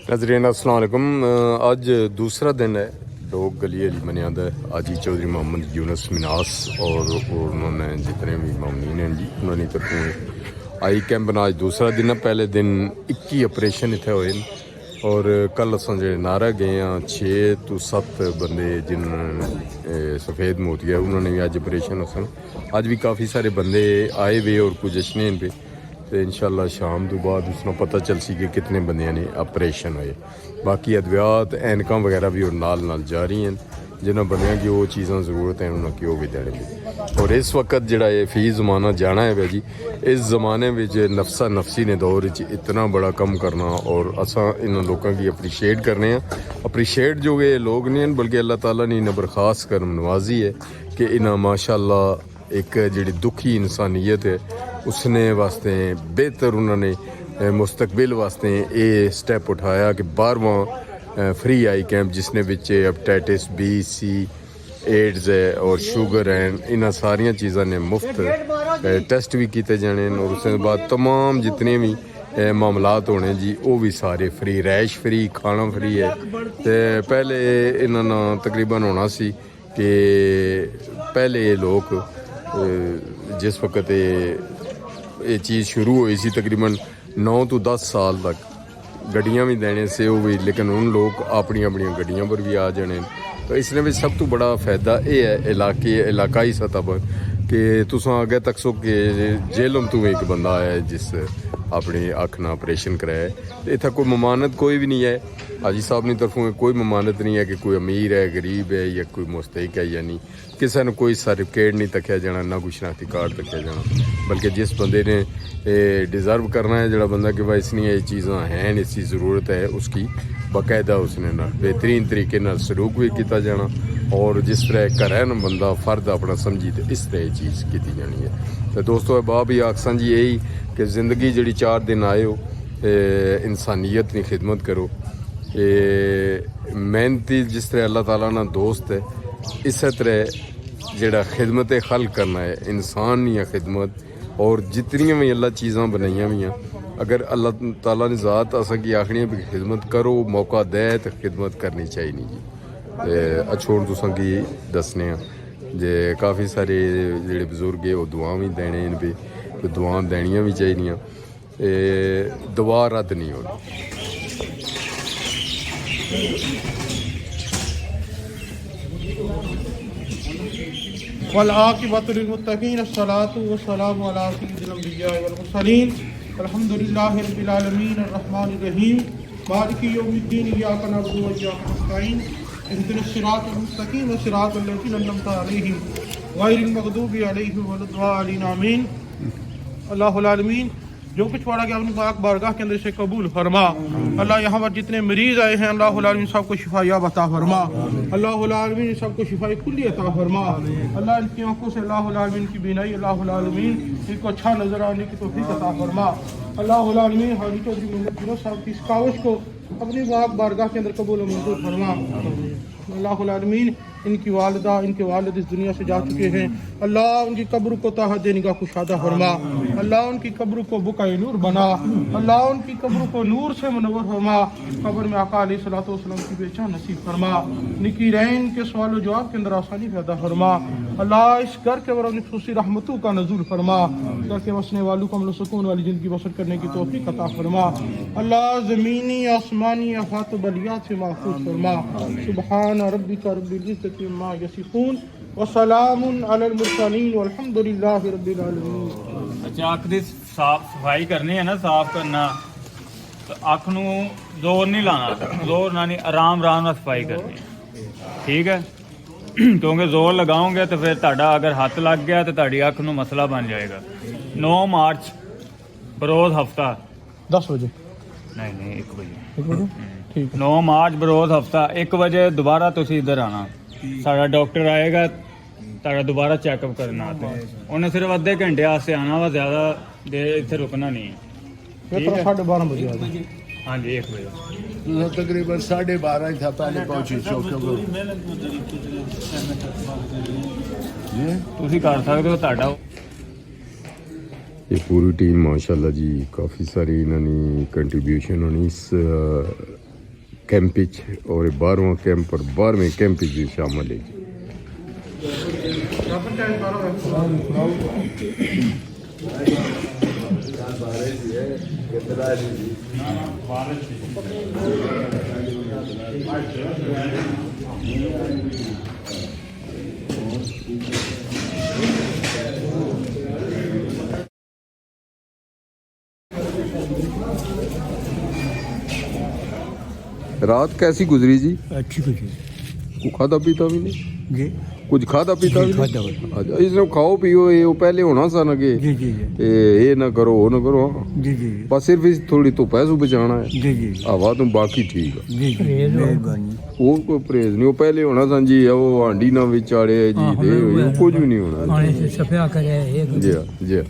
नाज़रीन अस्सलाम वालेकुम। आज दूसरा दिन है। लोग गली अली मनियाद है हाजी चौधरी मोहम्मद यूनुस मिनास और उन्होंने जितने भी मामलीन हैं जी उन्होंने तरफों आई कैंप आज दूसरा दिन है। पहले दिन 21 ऑपरेशन इतने होए और कल अस जो नारा गए हैं 6 तो 7 बंदे जिन्होंने सफ़ेद मोतिया उन्होंने भी अज ऑपरेशन हो सन। अज भी काफ़ी सारे बंदे आए हुए और कुछ जश्न पे तो इंशाल्लाह शाम तो बाद उसमें पता चल सी कि कितने बंदियां ने ऑपरेशन होए। बाकी अद्वियात एनक वगैरह भी और नाल जा रही हैं जिन्होंने बंदियां की वो चीज़ां ज़रूरत है उन्होंने की भी देने। और इस वक्त जड़ा ये फी ज़माना जाना है भाई जी, इस ज़माने में नफसा नफसी ने दौर इतना बड़ा कम करना और असा इन लोगों की अप्रीशिएट करने हैं। अप्रीशिएट जो ये लोग नहीं हैं बल्कि अल्लाह ताला ने इन्हें बर्खास्त कर नवाजी है कि इन्हें माशाल्लाह एक जी दुखी इंसानियत है उसने वास्ते बेहतर उन्होंने मुस्तकबिल वास्ते ये स्टैप उठाया कि 12वां फ्री आई कैंप जिसने विच हेपेटाइटिस बी सी एड्स है और शुगर है इन्ह सारिया चीज़ों ने मुफ्त टेस्ट भी किए जाने और उसके बाद तमाम जितने भी मामलात होने जी वो भी सारे फ्री, रैश फ्री, खाना फ्री है। तो पहले इन्होंने तकरीबन होना सी कि पहले ये लोग जिस वक्त ये चीज़ शुरू हुई सी तकरीबन 9 तो 10 साल तक गड्डियाँ भी देने से वो भी, लेकिन उन लोग अपनी अपनी गड्डियों पर भी आ जाने। तो इसने भी सब तो बड़ा फ़ायदा ये है इलाकाई सतह पर कि तुस अगे तक सो कि जेलम तो एक बंदा है जिस अपनी अख ना ऑपरेशन कराया। इतना कोई ममानत कोई भी नहीं है हाजी साहब की तरफों कोई ममानत नहीं है कि कोई अमीर है गरीब है या कोई मुस्तहिक है या नहीं। किसी ने कोई सर्टिफिकेट नहीं तकिया जाना ना कोई शनाख्ती कार्ड तकिया जाना बल्कि जिस बंदे ने डिज़र्व करना है जड़ा बंदा कि भाई इसने ये चीज़ां हैं इसकी ज़रूरत है उसकी बाकायदा उसने ना बेहतरीन तरीके नाल सलूक भी किया जाना और जिस तरह घर है ना बंदा फ़र्द अपना समझी तो इस तरह चीज़ की जानी है। तो दोस्तों बाब ही आखसा जी यही कि ज़िंदगी जी 4 दिन आए हो इंसानियत की खिदमत करो। मेहनती जिस तरह अल्लाह ताला ना दोस्त है इस तरह जड़ा खिदमत खल करना है इंसान या खिदमत और जितनी भी अल्लाह चीज़ां बनाई हुई अगर अल्लाह ताला ने ज़ात असा की आखनी भी खिदमत करो मौका दे तो खिदमत करनी चाहिए जी। छोड़ तुसा की दसने जे काफ़ी सारे जोड़े बजुर्ग है वो दुआ भी देने पे तो दुआ देनिया भी चाहिए दुआ रद्द नहीं होनी। वल्आक़िबतु लिल्मुत्तक़ीन अस्सलातु वस्सलामु अला सय्यिदिल अंबिया वल मुरसलीन अल्हम्दुलिल्लाहि रब्बिल आलमीन अर्रहमानिर रहीम मालिकि यौमिद्दीन इय्याका नअबुदु व इय्याका नस्तईन इहदिनस सिरातल मुस्तक़ीम सिरातल लज़ीना अनअमता अलैहिम गैरिल मग़दूबि अलैहिम वलद्दालिन आमीन। अल्लाहुल आलमीन जो कुछ पढ़ा गया अपनी पाक बारगाह के अंदर से कबूल फरमा। अल्लाह यहाँ पर जितने मरीज़ आए हैं अल्लाहुल आलमीन सबको शिफा याब अता फरमा। अल्लाहुल आलमीन सबको शिफा कुल्ली अता फरमा। अल्लाह इनकी आंखों से अल्लाहुल आलमीन की बीनाई अल्लाहुल आलमीन इनको अच्छा नजर आने की तौफीक अता फरमा। अल्लाहुल आलमीन हाजी चौधरी मोहम्मद यूनुस साहब की इस काविश को अपनी पाक बारगाह के अंदर कबूल मंजूर फरमा। अल्लाहुल आलमीन इनकी वालिदा इनके वालिद इस दुनिया से जा चुके हैं अल्लाह उनकी कब्र को ताहत देने का कुशादा फरमा। अल्लाह उनकी कब्र को बुकाए नूर बना। अल्लाह उनकी कब्र को नूर से मुनव्वर फरमा। कब्र में आका अलैहिस्सलातु वस्सलाम की पहचान नसीब फरमा। निकी रैन के सवाल जवाब के अंदर आसानी पैदा फरमा। अल्लाह इस घर के वर अपनी खुशी रहमतों का नज़ूल फरमा। घर के बसने वालों को अमन सुकून वाली ज़िंदगी बसर करने की तौफीक अता फरमा। अल्लाह ज़मीनी आसमानी आफात बलियात से महफूज फरमा। सुब्हान रब्बिका रब्बिल इज़्ज़ति अम्मा यसिफून व सलामुन अलल मुरसलीन वल्हम्दुलिल्लाहि रब्बिल आलमीन। अच्छा अख की सफाई करनी है ना साफ करना तो अख नू जोर नहीं लाना जोर ना नहीं आराम आराम ਨਾਲ सफाई करनी है ठीक है क्योंकि जोर लगाओगे तो फिर ਤੁਹਾਡਾ अगर हाथ लग गया तो ਤੁਹਾਡੀ अख नू मसला बन जाएगा। 9 मार्च बरोज हफ्ता 10 बजे नहीं 1 बजे ठीक 9 मार्च बरोज हफ्ता 1 बजे दोबारा तुसी इधर आना साड़ा डॉक्टर आएगा तारा दोबारा चेकअप करना आते उन्हें सिर्फ आधे घंटे वास्ते आना वा ज्यादा देर इतने रुकना नहीं है। 12:30 बजे हाँ जी 1 बजे तकरीबन 12:30 था पहले पहुंची तुसी कर सकते हो ताड़ा ये पूरी टीम माशाल्लाह जी काफ़ी सारी इन्होंने कंट्रीब्यूशन होनी इस कैंप और 12वां कैंप और 12वें कैंप भी शामिल है जी। रात कैसी गुजरी जी? अच्छी कुछ को खादा पीता भी नहीं? जी कुछ खादा पीता भी खादा नहीं? अच्छा इसने खाओ पियो ये पहले होना सा ना कि जी जी ये ना करो वो ना करो। हाँ जी जी बस सिर्फ इस थोड़ी तो पैसों बचाना है। जी जी हवा तो बाकी ठीक है। जी जी मेहरबानी वो कोई परहेज नहीं, वो पहले होना सा जी वो हांडी ना विचारे जी दे वो कुछ भी नहीं होना पानी से सफा करे जी हाँ जी हाँ।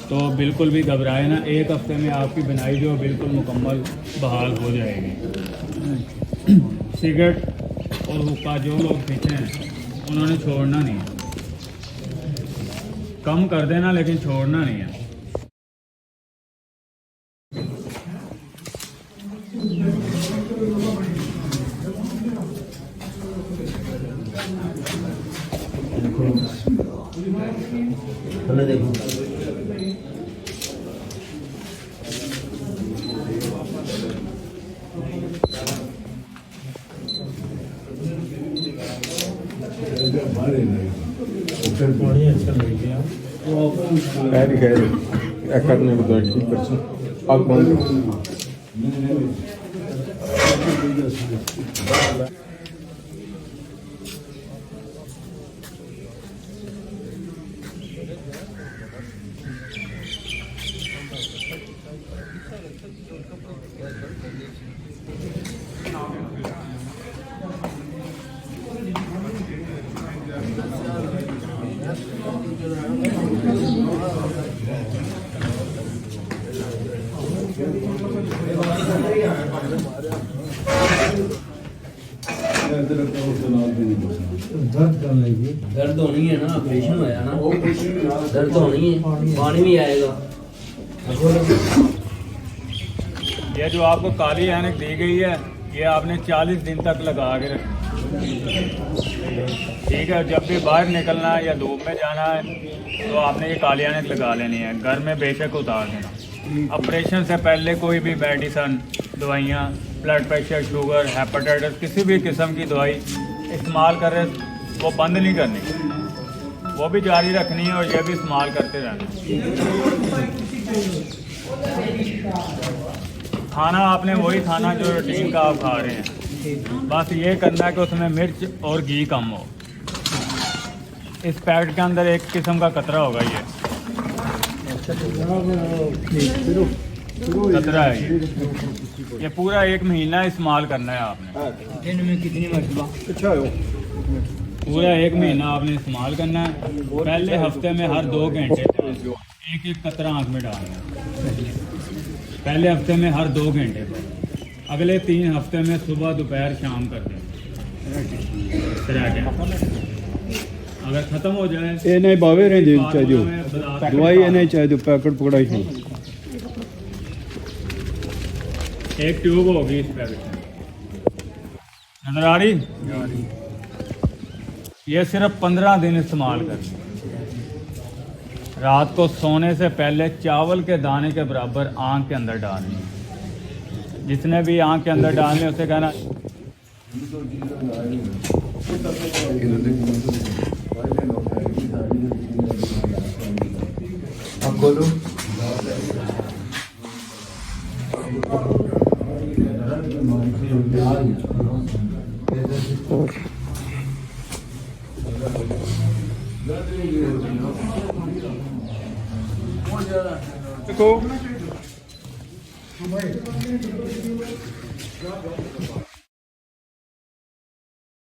तो बिल्कुल भी घबराए ना, 1 हफ्ते में आपकी बनाई जो बिल्कुल मुकम्मल बहाल हो जाएगी। सिगरेट और हुक्का जो लोग पीते हैं उन्होंने छोड़ना नहीं है, कम कर देना लेकिन छोड़ना नहीं है। खैर खैर करने को ठीक परसों आप कौन दर्द होनी है ना, ऑपरेशन होया ना, दर्द होनी है, पानी भी आएगा। ये जो आपको काली ऐनक दी गई है ये आपने 40 दिन तक लगा के रखनी, ठीक है। जब भी बाहर निकलना है या धूप में जाना है तो आपने ये काली ऐनक लगा लेनी है, घर में बेशक उतार देना। ऑपरेशन से पहले कोई भी मेडिसन दवाइयाँ, ब्लड प्रेशर, शुगर, हेपेटाइटिस, किसी भी किस्म की दवाई इस्तेमाल कर रहे वो बंद नहीं करनी, वो भी जारी रखनी है और ये भी इस्तेमाल करते रहना। खाना आपने वही खाना जो रूटीन का आप खा रहे हैं, बस ये करना है कि उसमें मिर्च और घी कम हो। इस पैकेट के अंदर एक किस्म का कतरा होगा, ये कतरा है ये पूरा 1 महीना इस्तेमाल करना है आपने। दिन में कितनी मरतबा? पूरा 1 महीना आपने इस्तेमाल करना है। पहले हफ्ते में हर 2 घंटे एक एक कतरा आँख में डालना है, पहले हफ्ते में हर 2 घंटे पर। अगले 3 हफ्ते में सुबह दोपहर शाम कर दें। अगर ख़त्म हो जाए ये नहीं बावे रहे दे चाहिए दवाई ये नहीं चाहिए पैकेट पकड़ाई है। एक ट्यूब होगी इस पैकेट में, नजर आ रही? ये सिर्फ 15 दिन इस्तेमाल करनी। रात को सोने से पहले चावल के दाने के बराबर आँख के अंदर डालनी। जिसने भी आँख के अंदर डालने उसे कहना खोलो। देखो